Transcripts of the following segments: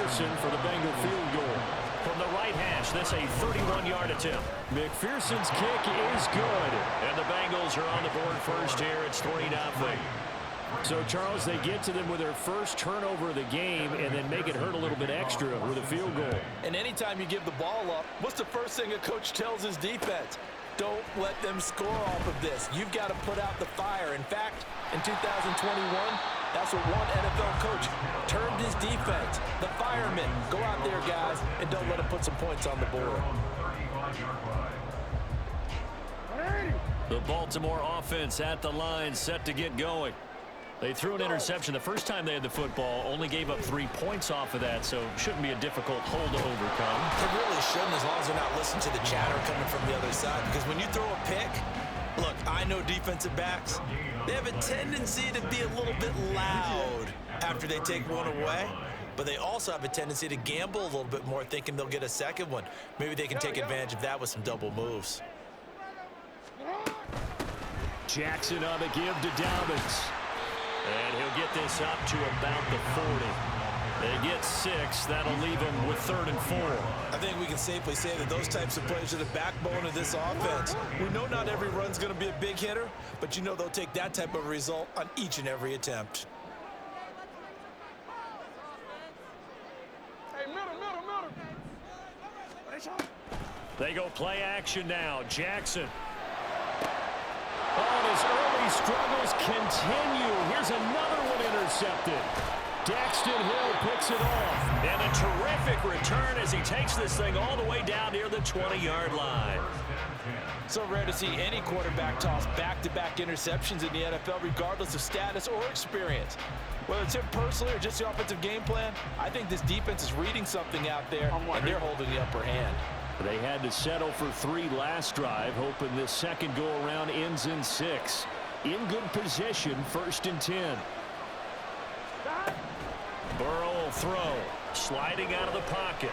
McPherson for the Bengal field goal. From the right hash, that's a 31-yard attempt. McPherson's kick is good. And the Bengals are on the board first here. It's 3-0. So, Charles, they get to them with their first turnover of the game and then make it hurt a little bit extra with a field goal. And anytime you give the ball up, what's the first thing a coach tells his defense? Don't let them score off of this. You've got to put out the fire. In fact, in 2021, that's what one NFL coach termed his defense. The firemen. Go out there, guys, and don't let them put some points on the board. The Baltimore offense at the line, set to get going. They threw an interception the first time they had the football, only gave up 3 points off of that, so shouldn't be a difficult hole to overcome. It really shouldn't, as long as they're not listening to the chatter coming from the other side, because when you throw a pick, look, I know defensive backs, they have a tendency to be a little bit loud after they take one away, but they also have a tendency to gamble a little bit more, thinking they'll get a second one. Maybe they can take advantage of that with some double moves. Jackson on the give to Dobbins. And he'll get this up to about the 40. They get 6. That'll leave them with 3rd and 4. I think we can safely say that those types of plays are the backbone of this offense. We know not every run's going to be a big hitter, but you know they'll take that type of result on each and every attempt. Hey, middle. They go play action now. Jackson. Oh, his early struggles continue. Here's another one intercepted. Daxton Hill picks it off. And a terrific return as he takes this thing all the way down near the 20-yard line. So rare to see any quarterback toss back-to-back interceptions in the NFL, regardless of status or experience. Whether it's him personally or just the offensive game plan, I think this defense is reading something out there, and they're holding the upper hand. They had to settle for 3 last drive, hoping this second go-around ends in 6. In good position, 1st and 10. Burrow will throw, sliding out of the pocket.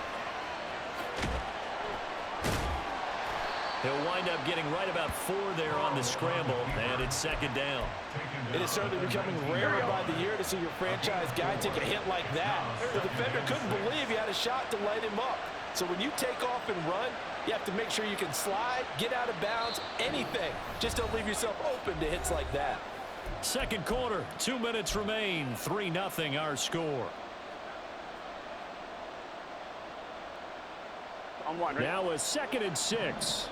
He'll wind up getting right about 4 there on the scramble, and it's 2nd down. It is certainly becoming rarer by the year to see your franchise guy take a hit like that. The defender couldn't believe he had a shot to light him up. So when you take off and run, you have to make sure you can slide, get out of bounds, anything. Just don't leave yourself open to hits like that. Second quarter, 2 minutes remain. 3-0 our score. Now a 2nd and 6.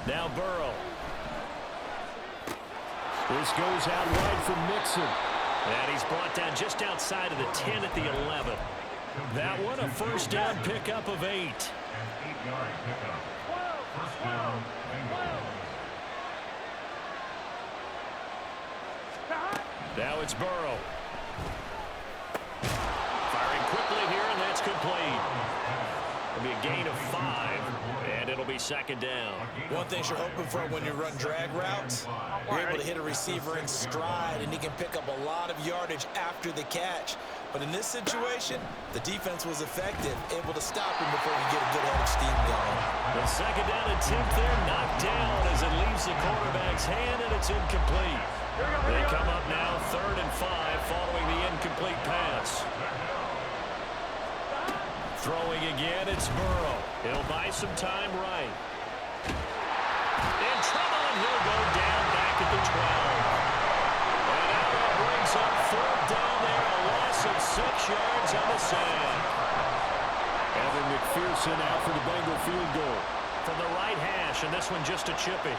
Now Burrow. This goes out wide from Mixon. And he's brought down just outside of the 10 at the 11. That one, a 1st down pickup of 8. Now it's Burrow. Firing quickly here, and that's complete. It'll be a gain of 5, and it'll be 2nd down. One thing you're hoping for when you run drag routes, you're able to hit a receiver in stride, and he can pick up a lot of yardage after the catch. But in this situation, the defense was effective, able to stop him before he get a good head of steam going. The 2nd down attempt there knocked down as it leaves the quarterback's hand, and it's incomplete. They come up now 3rd and 5 following the incomplete pass. Throwing again, it's Burrow. He'll buy some time right. In trouble, and he'll go down back at the 12. And now that brings up 4th down there, a loss of 6 yards on the sack. Evan McPherson out for the Bengal field goal. From the right hash, and this one just a chippy.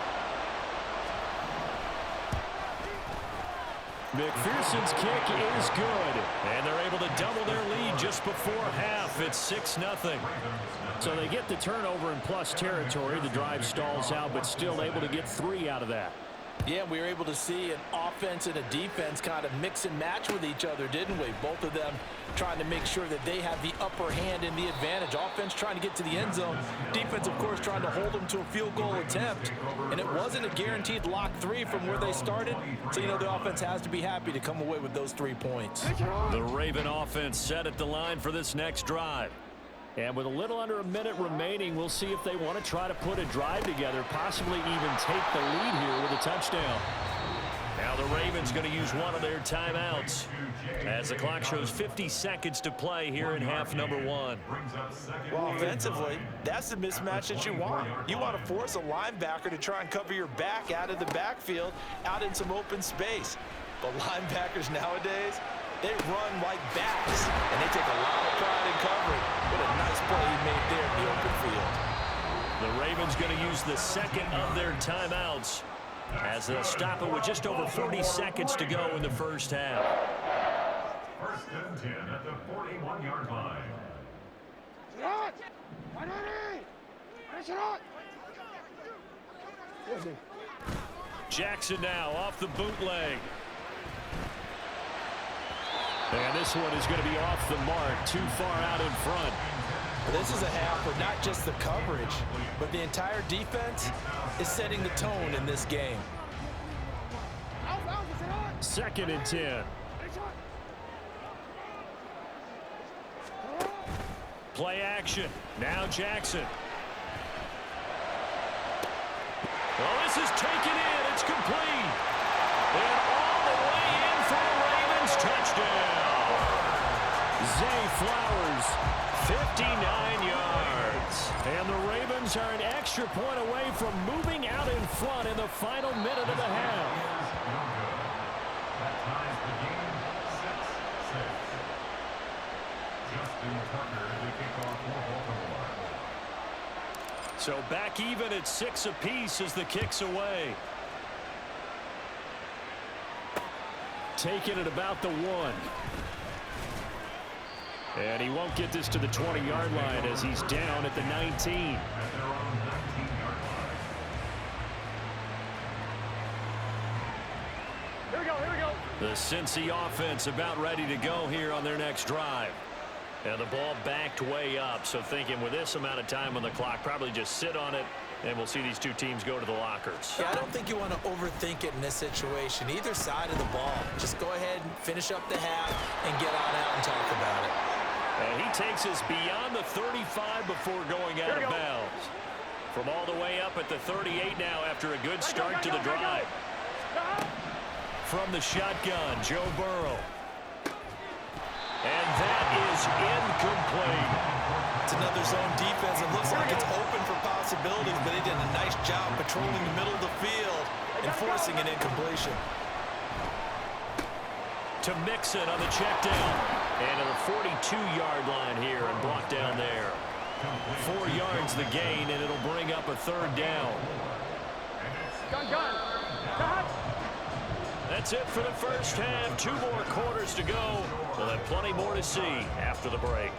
McPherson's kick is good, and they're able to double their lead just before half. It's 6-0. So they get the turnover in plus territory. The drive stalls out, but still able to get 3 out of that. Yeah, we were able to see an offense and a defense kind of mix and match with each other, didn't we? Both of them trying to make sure that they have the upper hand and the advantage. Offense trying to get to the end zone. Defense, of course, trying to hold them to a field goal attempt. And it wasn't a guaranteed lock 3 from where they started. So, you know, the offense has to be happy to come away with those 3 points. The Raven offense set at the line for this next drive. And with a little under a minute remaining, we'll see if they want to try to put a drive together, possibly even take the lead here with a touchdown. Now Now the Ravens going to use one of their timeouts as the clock shows 50 seconds to play here in half number one. Well, offensively, that's the mismatch that you want. You want to force a linebacker to try and cover your back out of the backfield, out in some open space. But linebackers nowadays, they run like backs, and they take a lot of pride in covering. What a nice play he made there in the open field. The Ravens going to use the second of their timeouts as they'll stop it with just over 40 seconds to go in the first half. First and 10 at the 41-yard line. Jackson now off the bootleg. And this one is going to be off the mark, too far out in front. This is a half where not just the coverage, but the entire defense is setting the tone in this game. Second and 10. Play action. Now Jackson. Well, this is taken in. It's complete. And all the way in for a Ravens touchdown. Zay Flowers, 59 yards. And the Ravens are an extra point away from moving out in front in the final minute of the half. That ties the game 6-6. Justin Tucker, the kickoff for Baltimore. So back even at 6 apiece as the kick's away. Taking it about the 1. And he won't get this to the 20-yard line as he's down at the 19. At their own 19-yard line. Here we go, here we go. The Cincy offense about ready to go here on their next drive. And the ball backed way up, so thinking with this amount of time on the clock, probably just sit on it, and we'll see these two teams go to the lockers. Yeah, I don't think you want to overthink it in this situation. Either side of the ball. Just go ahead and finish up the half and get on out and talk about it. And he takes us beyond the 35 before going out of bounds. From all the way up at the 38 now after a good start to the drive. From the shotgun, Joe Burrow. And that is incomplete. It's another zone defense. It looks like it's open for possibilities, but they did a nice job patrolling the middle of the field and forcing an incompletion. To Mixon on the check down. And to the 42-yard line here and brought down there. 4 yards the gain, and it'll bring up a third down. That's it for the first half. 2 more quarters to go. We'll have plenty more to see after the break.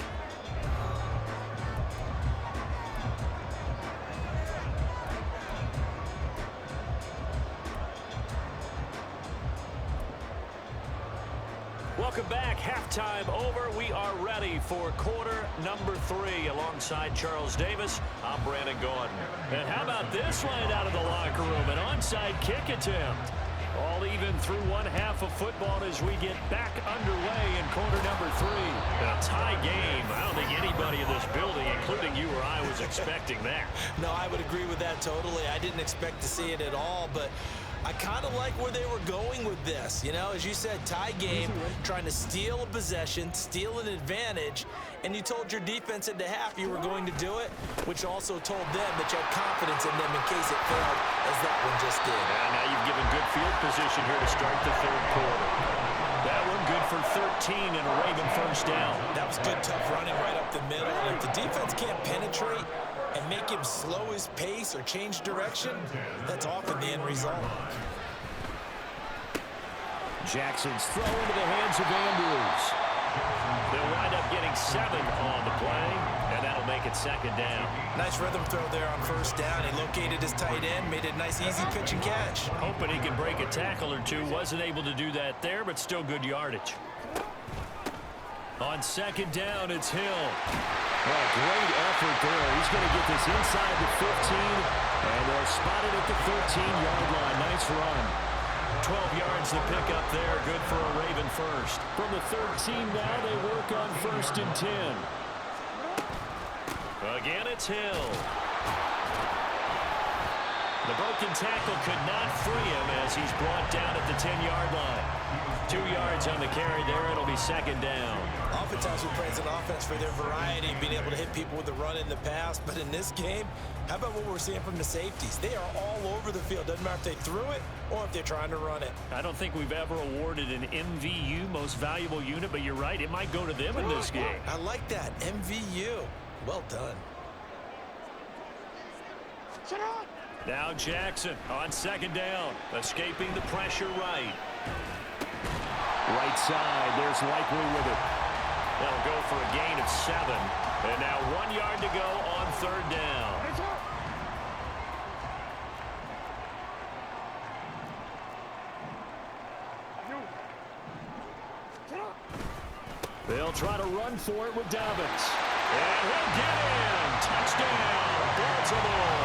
Welcome back. Halftime over. We are ready for quarter number 3. Alongside Charles Davis, I'm Brandon Gaudin. And how about this right out of the locker room? An onside kick attempt. All even through one half of football as we get back underway in quarter number 3. A tie game. I don't think anybody in this building, including you or I, was expecting that. No, I would agree with that totally. I didn't expect to see it at all, but I kind of like where they were going with this. You know, as you said, tie game, trying to steal a possession, steal an advantage, and you told your defense at the half you were going to do it, which also told them that you had confidence in them in case it failed, as that one just did. And now you've given good field position here to start the third quarter. That one good for 13 and a Raven first down. That was good, tough running right up the middle. And if the defense can't penetrate and make him slow his pace or change direction, that's often the end result. Jackson's throw into the hands of Andrews. They'll wind up getting 7 on the play, and that'll make it second down. Nice rhythm throw there on first down. He located his tight end, made it a nice, easy pitch and catch. Hoping he can break a tackle or two. Wasn't able to do that there, but still good yardage. On second down, it's Hill. Oh, great effort there. He's going to get this inside the 15, and they'll spot it at the 13-yard line. Nice run. 12 yards the pickup there. Good for a Raven first. From the 13 now, they work on first and 10. Again, it's Hill. The broken tackle could not free him as he's brought down at the 10-yard line. 2 yards on the carry there. It'll be second down. Oftentimes we praise an offense for their variety, being able to hit people with the run in the pass. But in this game, how about what we're seeing from the safeties? They are all over the field. Doesn't matter if they threw it or if they're trying to run it. I don't think we've ever awarded an MVU, most valuable unit, but you're right. It might go to them in this game. I like that. MVU. Well done. Now Jackson on second down, escaping the pressure right. Right side, there's Likely with it. They'll go for a gain of 7. And now 1 yard to go on third down. They'll try to run for it with Dobbins. And he'll get in. Touchdown, Baltimore.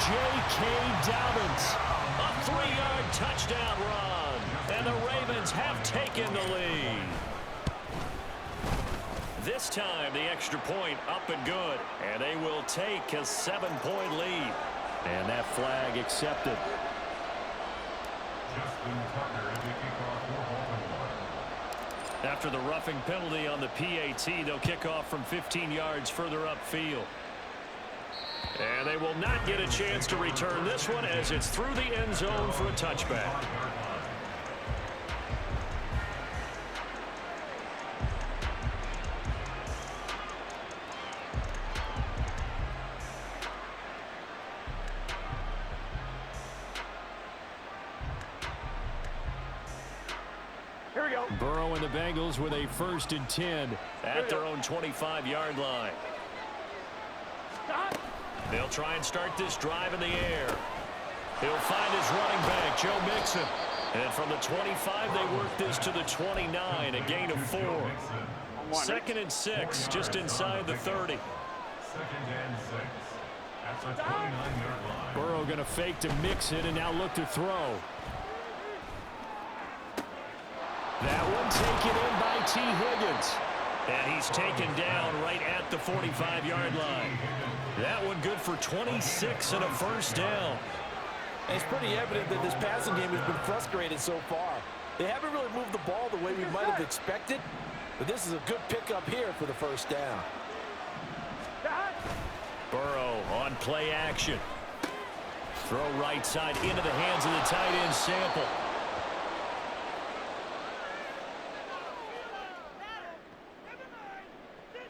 J.K. Dobbins, a 3-yard touchdown run. And the Ravens have taken the lead. This time, the extra point up and good. And they will take a 7-point lead. And that flag accepted. Justin Tucker as they kick off for Baltimore. After the roughing penalty on the PAT, they'll kick off from 15 yards further upfield. And they will not get a chance to return this one as it's through the end zone for a touchback. Here we go. Burrow and the Bengals with a 1st and 10 at their own 25-yard line. Stop. They'll try and start this drive in the air. He'll find his running back, Joe Mixon. And from the 25, they work this to the 29, a gain of 4. 2nd and 6, just inside the 30. 2nd and 6 at the 29-yard line. Burrow going to fake to Mixon and now look to throw. That one taken in by T. Higgins. And he's taken down right at the 45-yard line. That one good for 26 and a 1st down. And it's pretty evident that this passing game has been frustrated so far. They haven't really moved the ball the way we might have expected, but this is a good pickup here for the 1st down. Burrow on play action. Throw right side into the hands of the tight end, Sample.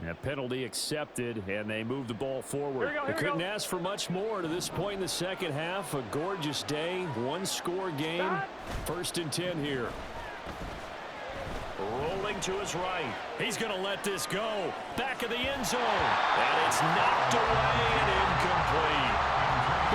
A penalty accepted, and they move the ball forward. They couldn't ask for much more to this point in the second half. A gorgeous day, 1-score game. 1st and 10 here. Rolling to his right. He's going to let this go. Back of the end zone. And it's knocked away and incomplete.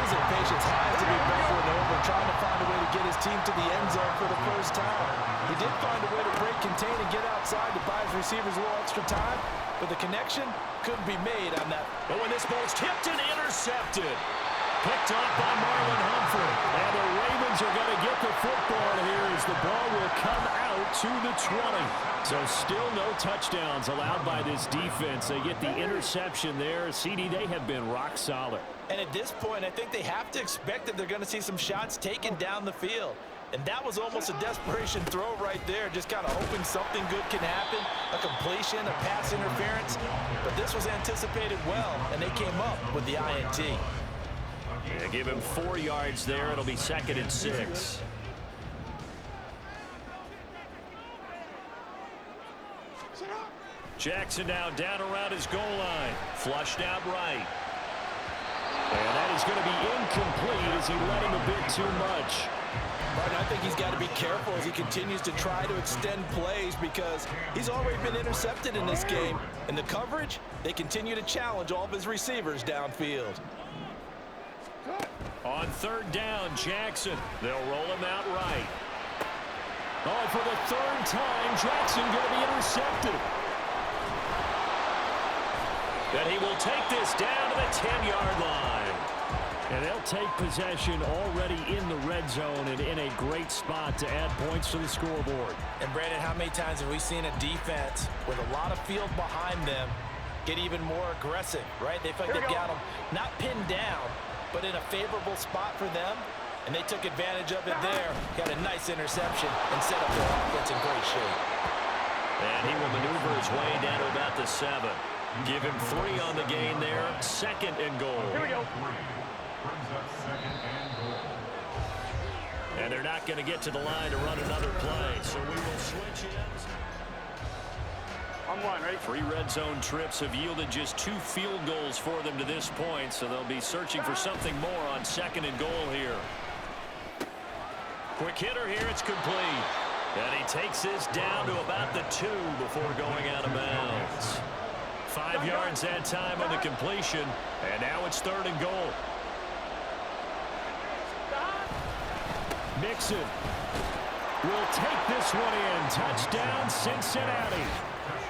His impatience has to be bubbling over, trying to find a way to get his team to the end zone for the 1st time. He did find a way to break, contain, and get outside to buy his receivers a little extra time, but the connection couldn't be made on that. But when this ball's tipped and intercepted, picked up by Marlon Humphrey. And the Ravens are going to get the football here as the ball will come out to the 20. So still no touchdowns allowed by this defense. They get the interception there. CD, they have been rock solid. And at this point, I think they have to expect that they're going to see some shots taken down the field. And that was almost a desperation throw right there, just kind of hoping something good can happen, a completion, a pass interference. But this was anticipated well, and they came up with the INT. Yeah, give him 4 yards there. It'll be 2nd and 6. Jackson now down around his goal line. Flushed out right. And that is going to be incomplete as he let him a bit too much. But I think he's got to be careful as he continues to try to extend plays because he's already been intercepted in this game. And the coverage, they continue to challenge all of his receivers downfield. On 3rd down, Jackson. They'll roll him out right. Oh, for the 3rd time, Jackson going to be intercepted. Then he will take this down to the 10-yard line. And they'll take possession already in the red zone and in a great spot to add points to the scoreboard. And, Brandon, how many times have we seen a defense with a lot of field behind them get even more aggressive, right? They feel like they've got them not pinned down, but in a favorable spot for them, and they took advantage of it there. Got a nice interception and set up their offense in great shape. And he will maneuver his way down to about the 7. Give him 3 on the gain there. 2nd and goal. Here we go. Brings up 2nd and goal. And they're not going to get to the line to run another play, so we will switch ends. On one, ready? 3 red zone trips have yielded just 2 field goals for them to this point, so they'll be searching for something more on 2nd and goal here. Quick hitter here, it's complete. And he takes this down to about the 2 before going out of bounds. 5 yards that time on the completion, and now it's 3rd and goal. Mixon will take this one in. Touchdown, Cincinnati.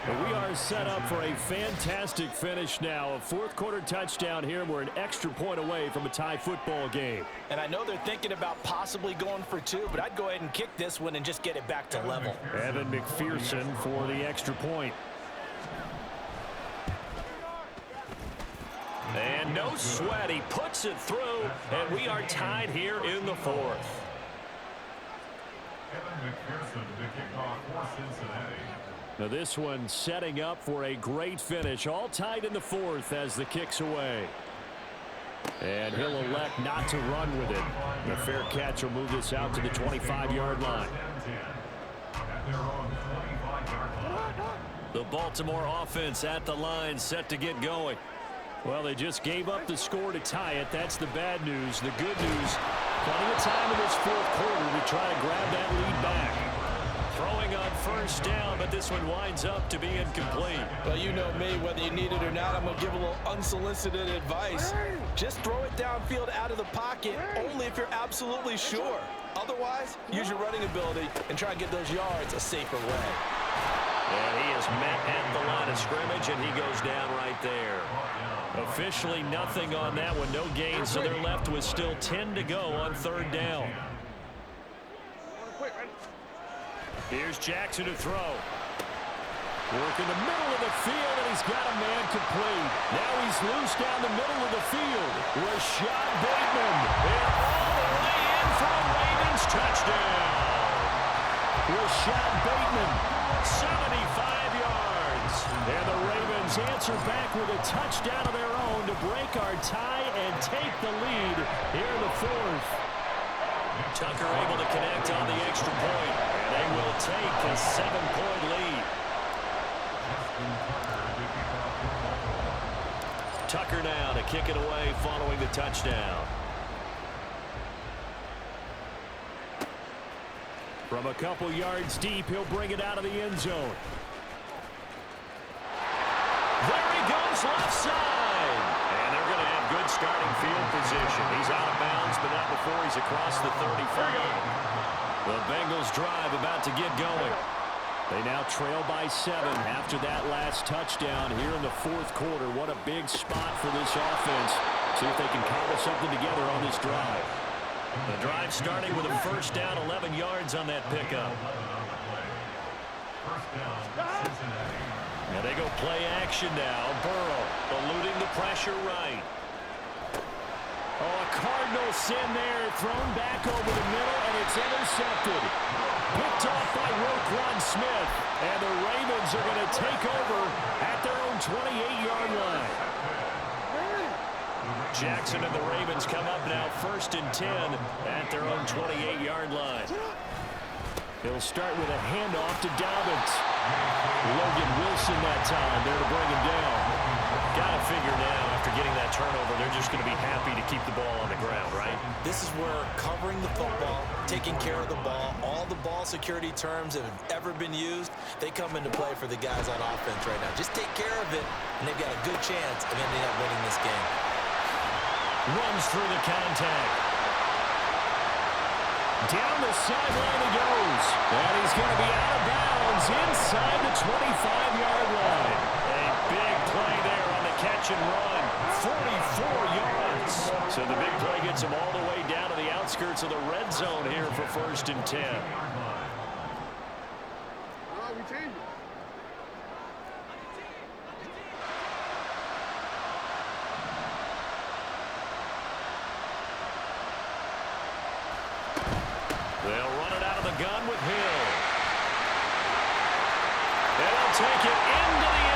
And we are set up for a fantastic finish now. A 4th quarter touchdown here. We're an extra point away from a tie football game. And I know they're thinking about possibly going for 2, but I'd go ahead and kick this one and just get it back to level. Evan McPherson for the extra point. And no sweat. He puts it through, and we are tied here in the 4th. Evan McPherson to kick off for Cincinnati. Now this one setting up for a great finish. All tied in the 4th as the kick's away. And he'll elect not to run with it. The fair catch will move this out to the 25-yard line. At their own 25-yard line. The Baltimore offense at the line, set to get going. Well, they just gave up the score to tie it. That's the bad news. The good news, plenty of time in this 4th quarter to try to grab that lead back. Throwing on 1st down, but this one winds up to be incomplete. Well, you know me, whether you need it or not, I'm going to give a little unsolicited advice. Just throw it downfield out of the pocket, only if you're absolutely sure. Otherwise, use your running ability and try and get those yards a safer way. And he is met at the line of scrimmage, and he goes down right there. Officially nothing on that one, no gain, so they're left with still 10 to go on 3rd down. Here's Jackson to throw. Work in the middle of the field, and he's got a man complete. Now he's loose down the middle of the field. Rashad Bateman, and all the way in for a Ravens touchdown. Rashad Bateman, 75 yards. And the Ravens answer back with a touchdown of their own to break our tie and take the lead here in the 4th. Tucker able to connect on the extra point, and they will take a 7-point lead. Tucker now to kick it away following the touchdown. From a couple yards deep, he'll bring it out of the end zone. There he goes, left side. And they're going to have good starting field position. He's out of bounds, but not before he's across the 35. The Bengals drive about to get going. They now trail by 7 after that last touchdown here in the 4th quarter. What a big spot for this offense. See if they can cobble something together on this drive. The drive starting with a 1st down, 11 yards on that pickup. 1st down, Cincinnati. And they go play action now. Burrow eluding the pressure right. Oh, a Cardinal sin there, thrown back over the middle, and it's intercepted. Picked off by Roquan Smith, and the Ravens are going to take over at their own 28-yard line. Jackson and the Ravens come up now 1st and 10 at their own 28-yard line. He'll start with a handoff to Dobbins. Logan Wilson that time there to bring him down. Got to figure now, after getting that turnover, they're just going to be happy to keep the ball on the ground, right? This is where covering the football, taking care of the ball, all the ball security terms that have ever been used, they come into play for the guys on offense right now. Just take care of it, and they've got a good chance of ending up winning this game. Runs through the contact. Down the sideline he goes. And he's going to be out of bounds inside the 25-yard line. A big play there on the catch and run. 44 yards. So the big play gets him all the way down to the outskirts of the red zone here for 1st and 10. gun with Hill. And he'll take it into the